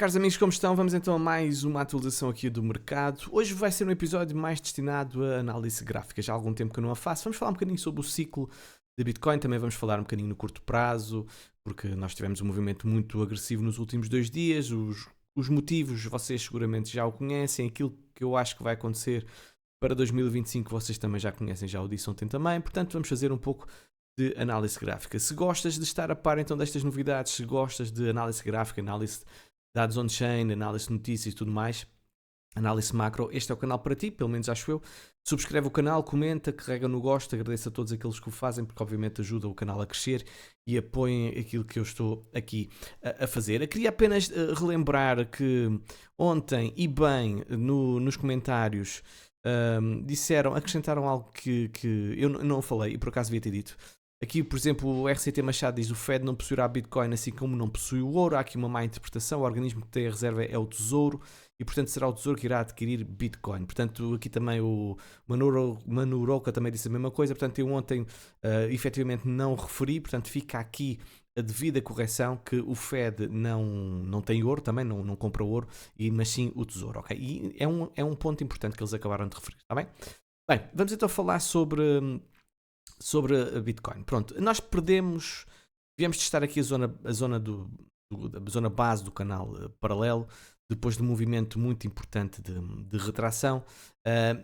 caros amigos, como estão? Vamos então a mais uma atualização aqui do mercado. Hoje vai ser um episódio mais destinado a análise gráfica. Já há algum tempo que eu não a faço. Vamos falar um bocadinho sobre o ciclo de Bitcoin. Também vamos falar um bocadinho no curto prazo, porque nós tivemos um movimento muito agressivo nos últimos 2 dias. Os motivos vocês seguramente já o conhecem. Aquilo que eu acho que vai acontecer para 2025 vocês também já conhecem, já o disse ontem também. Portanto, vamos fazer um pouco de análise gráfica. Se gostas de estar a par então destas novidades, se gostas de análise gráfica, análise de dados on-chain, análise de notícias e tudo mais, análise macro, este é o canal para ti, pelo menos acho eu. Subscreve o canal, comenta, carrega no gosto, agradeço a todos aqueles que o fazem, porque obviamente ajuda o canal a crescer e apoiem aquilo que eu estou aqui a fazer. Eu queria apenas relembrar que ontem, e bem, nos comentários, acrescentaram algo que eu não falei e por acaso devia ter dito. Aqui, por exemplo, o RCT Machado diz: o Fed não possuirá Bitcoin assim como não possui o ouro. Há aqui uma má interpretação. O organismo que tem a reserva é o Tesouro e, portanto, será o Tesouro que irá adquirir Bitcoin. Portanto, aqui também o Manu Roca também disse a mesma coisa. Portanto, eu ontem efetivamente não referi. Portanto, fica aqui a devida correção que o Fed não tem ouro, também não compra ouro, mas sim o Tesouro. Okay? E é um ponto importante que eles acabaram de referir. Está bem? Bem, vamos então falar sobre a Bitcoin. Pronto, nós viemos testar aqui a zona base do canal paralelo, depois de um movimento muito importante de retração,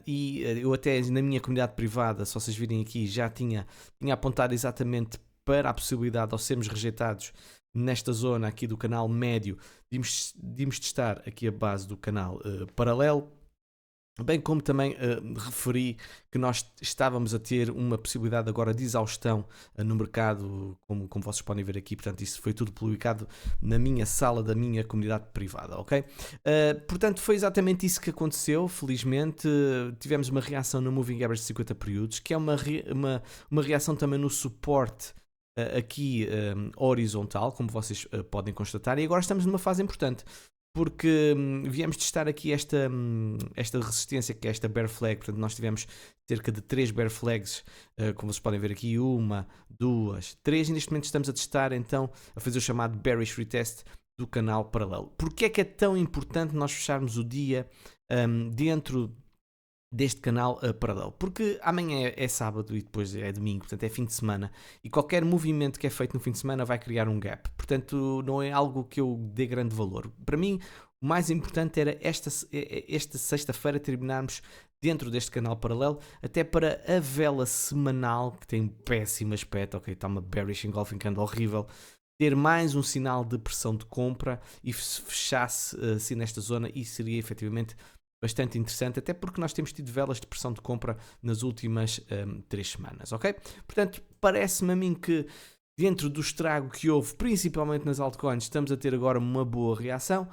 e eu até na minha comunidade privada, se vocês virem aqui, já tinha apontado exatamente para a possibilidade de sermos rejeitados nesta zona aqui do canal médio, de irmos testar aqui a base do canal paralelo. Bem como também referi que nós estávamos a ter uma possibilidade agora de exaustão no mercado, como vocês podem ver aqui. Portanto, isso foi tudo publicado na minha sala da minha comunidade privada, ok? Portanto, foi exatamente isso que aconteceu. Felizmente, tivemos uma reação no Moving Average de 50 períodos, que é uma reação também no suporte aqui horizontal, como vocês podem constatar. E agora estamos numa fase importante, porque viemos testar aqui esta resistência, que é esta bear flag. Portanto, nós tivemos cerca de 3 bear flags, como vocês podem ver aqui, 1, 2, 3, e neste momento estamos a testar, então, a fazer o chamado bearish retest do canal paralelo. Porquê é que é tão importante nós fecharmos o dia dentro deste canal paralelo? Porque amanhã é sábado e depois é domingo, portanto é fim de semana, e qualquer movimento que é feito no fim de semana vai criar um gap, portanto não é algo que eu dê grande valor. Para mim, o mais importante era esta sexta-feira terminarmos dentro deste canal paralelo, até para a vela semanal, que tem um péssimo aspecto, ok, está uma bearish engulfing candle horrível, ter mais um sinal de pressão de compra, e se fechasse assim nesta zona, e seria efetivamente bastante interessante, até porque nós temos tido velas de pressão de compra nas últimas 3 semanas, ok? Portanto, parece-me a mim que dentro do estrago que houve, principalmente nas altcoins, estamos a ter agora uma boa reação.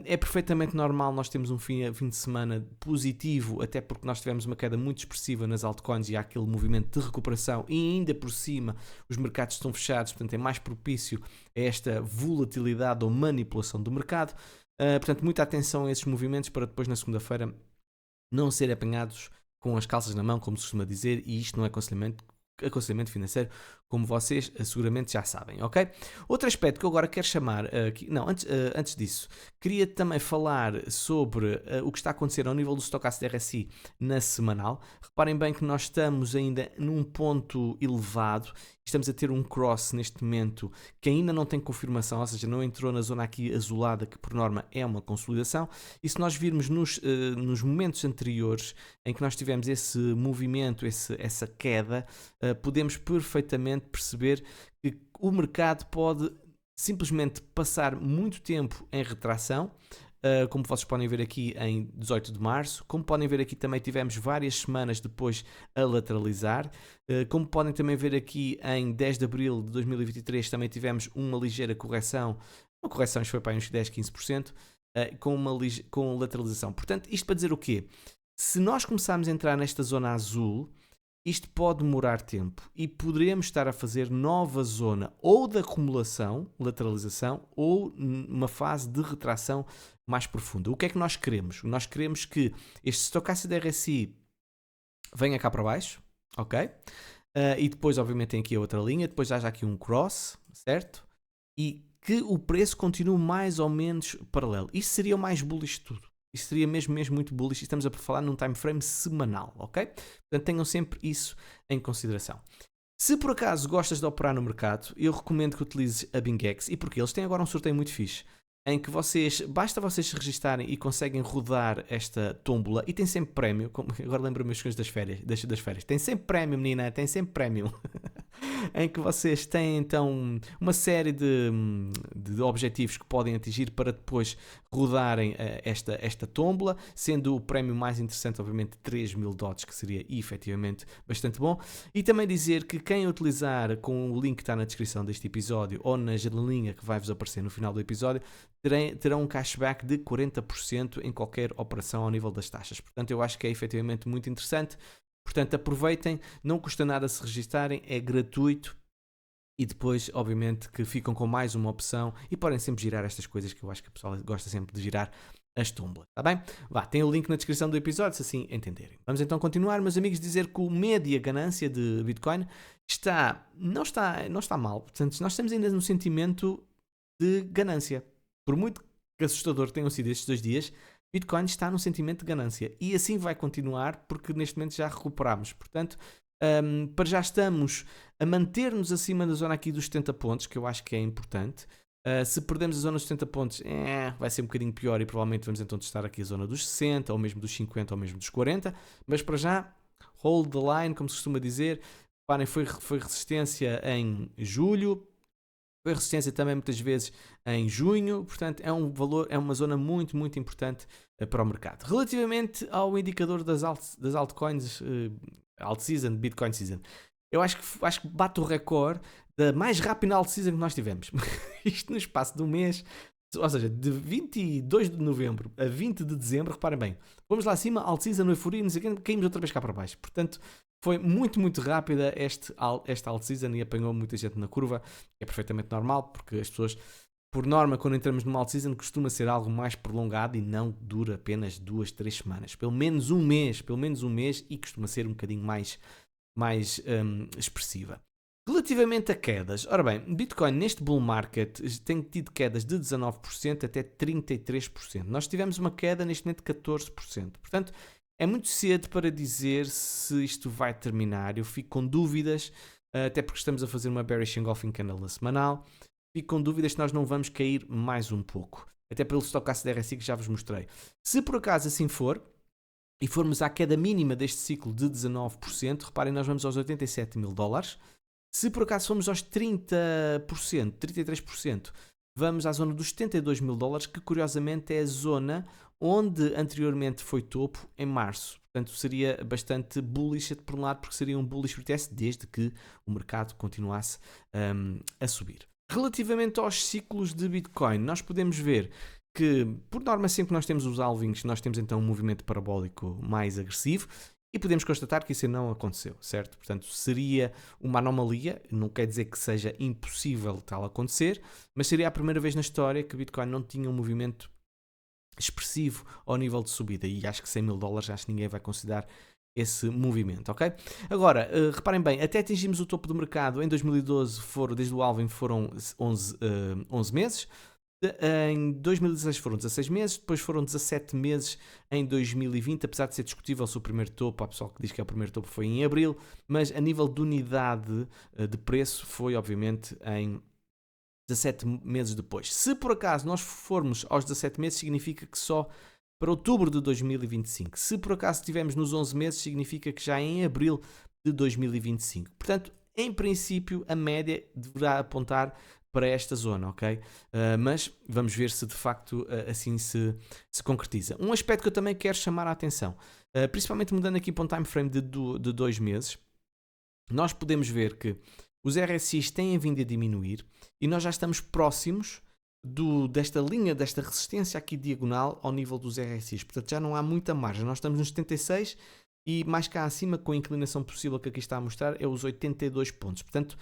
É perfeitamente normal nós termos um fim de semana positivo, até porque nós tivemos uma queda muito expressiva nas altcoins e há aquele movimento de recuperação, e ainda por cima os mercados estão fechados, portanto é mais propício a esta volatilidade ou manipulação do mercado. Portanto, muita atenção a esses movimentos para depois na segunda-feira não serem apanhados com as calças na mão, como se costuma dizer, e isto não é aconselhamento financeiro, como vocês seguramente já sabem, ok? Outro aspecto que eu agora quero chamar aqui, antes disso, queria também falar sobre o que está a acontecer ao nível do Stochastic RSI na semanal. Reparem bem que nós estamos ainda num ponto elevado, estamos a ter um cross neste momento que ainda não tem confirmação, ou seja, não entrou na zona aqui azulada, que por norma é uma consolidação, e se nós virmos nos momentos anteriores em que nós tivemos esse movimento, essa queda, podemos perfeitamente perceber que o mercado pode simplesmente passar muito tempo em retração, como vocês podem ver aqui em 18 de março, como podem ver aqui também tivemos várias semanas depois a lateralizar, como podem também ver aqui em 10 de abril de 2023 também tivemos uma ligeira correção, isto foi para uns 10, 15%, com lateralização. Portanto, isto para dizer o quê? Se nós começarmos a entrar nesta zona azul, isto pode demorar tempo e poderemos estar a fazer nova zona ou de acumulação, lateralização, ou uma fase de retração mais profunda. O que é que nós queremos? Nós queremos que este Stochastic RSI venha cá para baixo, ok? E depois, obviamente, tem aqui a outra linha, depois haja aqui um cross, certo? E que o preço continue mais ou menos paralelo. Isso seria o mais bullish de tudo. Isso seria mesmo muito bullish. Estamos a falar num time frame semanal, ok? Portanto, tenham sempre isso em consideração. Se por acaso gostas de operar no mercado, eu recomendo que utilizes a BingX. E porque eles têm agora um sorteio muito fixe, em que basta vocês se registarem e conseguem rodar esta tómbola, e tem sempre prémio, agora lembro-me as coisas das férias, tem sempre prémio, menina, tem sempre prémio, em que vocês têm então uma série de objetivos que podem atingir para depois rodarem esta tómbola, sendo o prémio mais interessante, obviamente, 3.000 dots, que seria efetivamente bastante bom. E também dizer que quem utilizar com o link que está na descrição deste episódio ou na janelinha que vai-vos aparecer no final do episódio, terão um cashback de 40% em qualquer operação ao nível das taxas. Portanto, eu acho que é efetivamente muito interessante. Portanto, aproveitem, não custa nada se registarem, é gratuito. E depois, obviamente, que ficam com mais uma opção e podem sempre girar estas coisas que eu acho que o pessoal gosta sempre de girar, as tómbolas, está bem? Vá, tem o link na descrição do episódio, se assim entenderem. Vamos então continuar, meus amigos, dizer que o média ganância de Bitcoin não está mal. Portanto, nós estamos ainda no sentimento de ganância. Por muito que assustador tenham sido estes 2 dias, Bitcoin está num sentimento de ganância. E assim vai continuar, porque neste momento já recuperamos. Portanto, para já estamos a manter-nos acima da zona aqui dos 70 pontos, que eu acho que é importante. Se perdemos a zona dos 70 pontos, vai ser um bocadinho pior e provavelmente vamos então testar aqui a zona dos 60, ou mesmo dos 50, ou mesmo dos 40. Mas para já, hold the line, como se costuma dizer. Reparem, foi resistência em julho, foi resistência também muitas vezes em junho, portanto é uma zona muito importante para o mercado. Relativamente ao indicador das altcoins, alt season, Bitcoin season, eu acho que bate o recorde da mais rápida alt season que nós tivemos. Isto no espaço de um mês, ou seja, de 22 de novembro a 20 de dezembro, reparem bem, vamos lá acima, alt season, euforia, não sei o quê, caímos outra vez cá para baixo. Portanto, foi muito rápida esta alt season e apanhou muita gente na curva. É perfeitamente normal, porque as pessoas, por norma, quando entramos numa alt season, costuma ser algo mais prolongado e não dura apenas 2, 3 semanas. Pelo menos um mês, e costuma ser um bocadinho mais expressiva. Relativamente a quedas, ora bem, Bitcoin neste bull market tem tido quedas de 19% até 33%. Nós tivemos uma queda neste momento de 14%. Portanto, é muito cedo para dizer se isto vai terminar. Eu fico com dúvidas, até porque estamos a fazer uma bearish engulfing candle na semanal. Fico com dúvidas se nós não vamos cair mais um pouco. Até pelo stocastic da RSI que já vos mostrei. Se por acaso assim for, e formos à queda mínima deste ciclo de 19%, reparem, nós vamos aos 87 mil dólares. Se por acaso formos aos 30%, 33%, vamos à zona dos 72 mil dólares, que curiosamente é a zona onde anteriormente foi topo em março. Portanto, seria bastante bullish por um lado, porque seria um bullish retest desde que o mercado continuasse a subir. Relativamente aos ciclos de Bitcoin, nós podemos ver que, por norma, sempre que nós temos os halvings, nós temos então um movimento parabólico mais agressivo. E podemos constatar que isso não aconteceu, certo? Portanto, seria uma anomalia, não quer dizer que seja impossível tal acontecer, mas seria a primeira vez na história que Bitcoin não tinha um movimento expressivo ao nível de subida. E acho que 100 mil dólares, acho que ninguém vai considerar esse movimento, ok? Agora, reparem bem, até atingimos o topo do mercado em 2012, desde o halving foram 11 meses. Em 2016 foram 16 meses, depois foram 17 meses em 2020, apesar de ser discutível se o primeiro topo, há pessoal que diz que o primeiro topo foi em abril, mas a nível de unidade de preço foi obviamente em 17 meses depois. Se por acaso nós formos aos 17 meses, significa que só para outubro de 2025. Se por acaso estivermos nos 11 meses, significa que já em abril de 2025. Portanto, em princípio, a média deverá apontar para esta zona, ok? Mas vamos ver se de facto assim se concretiza. Um aspecto que eu também quero chamar a atenção, principalmente mudando aqui para um time frame de 2 meses, nós podemos ver que os RSIs têm vindo a diminuir e nós já estamos próximos desta linha, desta resistência aqui diagonal ao nível dos RSIs. Portanto, já não há muita margem. Nós estamos nos 76 e mais cá acima, com a inclinação possível que aqui está a mostrar, é os 82 pontos. Portanto,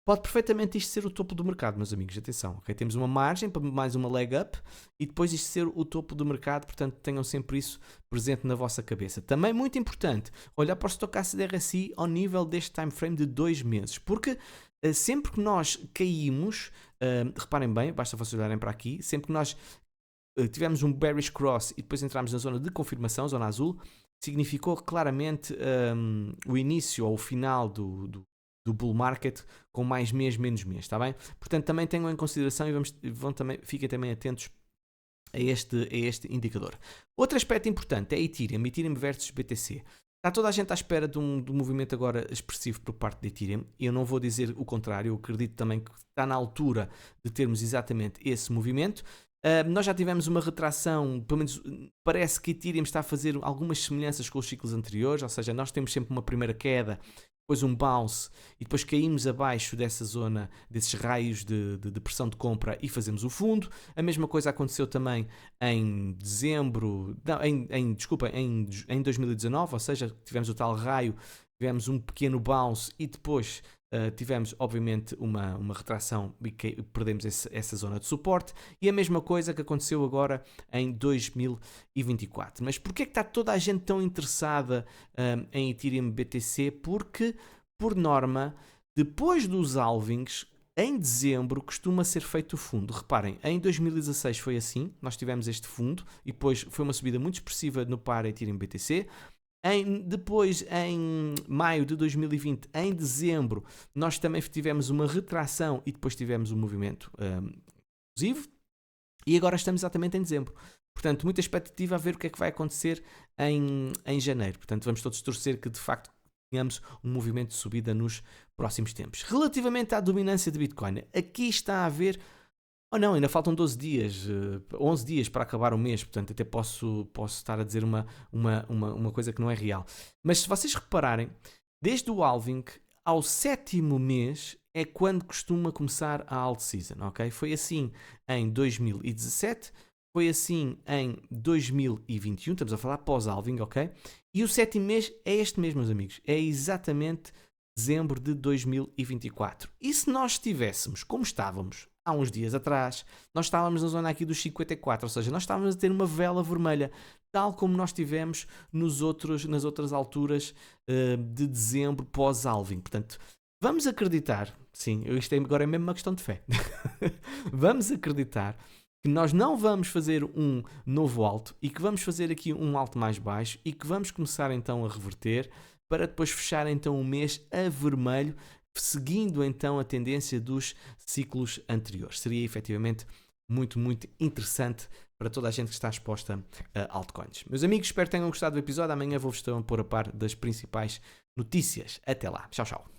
pode perfeitamente isto ser o topo do mercado, meus amigos. Atenção, okay? Temos uma margem para mais uma leg up e depois isto ser o topo do mercado. Portanto, tenham sempre isso presente na vossa cabeça. Também muito importante olhar para o stocastic da RSI ao nível deste time frame de 2 meses. Porque sempre que nós caímos, reparem bem, basta vocês olharem para aqui, sempre que nós tivemos um bearish cross e depois entramos na zona de confirmação, zona azul, significou claramente o início ou o final do bull market com mais mês, menos mês, está bem? Portanto, também tenham em consideração e fiquem também atentos a este indicador. Outro aspecto importante é Ethereum versus BTC. Está toda a gente à espera de um movimento agora expressivo por parte de Ethereum. Eu não vou dizer o contrário, eu acredito também que está na altura de termos exatamente esse movimento. Nós já tivemos uma retração, pelo menos parece que Ethereum está a fazer algumas semelhanças com os ciclos anteriores, ou seja, nós temos sempre uma primeira queda, depois um bounce e depois caímos abaixo dessa zona, desses raios de pressão de compra e fazemos o fundo. A mesma coisa aconteceu também em dezembro, não, em 2019, ou seja, tivemos o tal raio, tivemos um pequeno bounce e depois tivemos obviamente uma retração e perdemos essa zona de suporte, e a mesma coisa que aconteceu agora em 2024. Mas porquê é que está toda a gente tão interessada em Ethereum BTC? Porque, por norma, depois dos halvings, em dezembro costuma ser feito o fundo. Reparem, em 2016 foi assim, nós tivemos este fundo e depois foi uma subida muito expressiva no par Ethereum BTC. Depois, em maio de 2020, em dezembro, nós também tivemos uma retração e depois tivemos um movimento explosivo. E agora estamos exatamente em dezembro. Portanto, muita expectativa a ver o que é que vai acontecer em janeiro. Portanto, vamos todos torcer que de facto tenhamos um movimento de subida nos próximos tempos. Relativamente à dominância de Bitcoin, aqui está a haver... Oh não, ainda faltam 12 dias, 11 dias para acabar o mês, portanto até posso estar a dizer uma coisa que não é real. Mas se vocês repararem, desde o halving ao 7º mês é quando costuma começar a alt season, ok? Foi assim em 2017, foi assim em 2021, estamos a falar pós-halving, ok? E o 7º mês é este mês, meus amigos, é exatamente dezembro de 2024. E se nós estivéssemos como estávamos há uns dias atrás, nós estávamos na zona aqui dos 54, ou seja, nós estávamos a ter uma vela vermelha, tal como nós tivemos nas outras alturas de dezembro pós-halving. Portanto, vamos acreditar, sim, isto agora é mesmo uma questão de fé, vamos acreditar que nós não vamos fazer um novo alto e que vamos fazer aqui um alto mais baixo e que vamos começar então a reverter para depois fechar então o mês a vermelho, seguindo então a tendência dos ciclos anteriores. Seria efetivamente muito, muito interessante para toda a gente que está exposta a altcoins. Meus amigos, espero que tenham gostado do episódio. Amanhã vou-vos então pôr a par das principais notícias. Até lá. Tchau, tchau.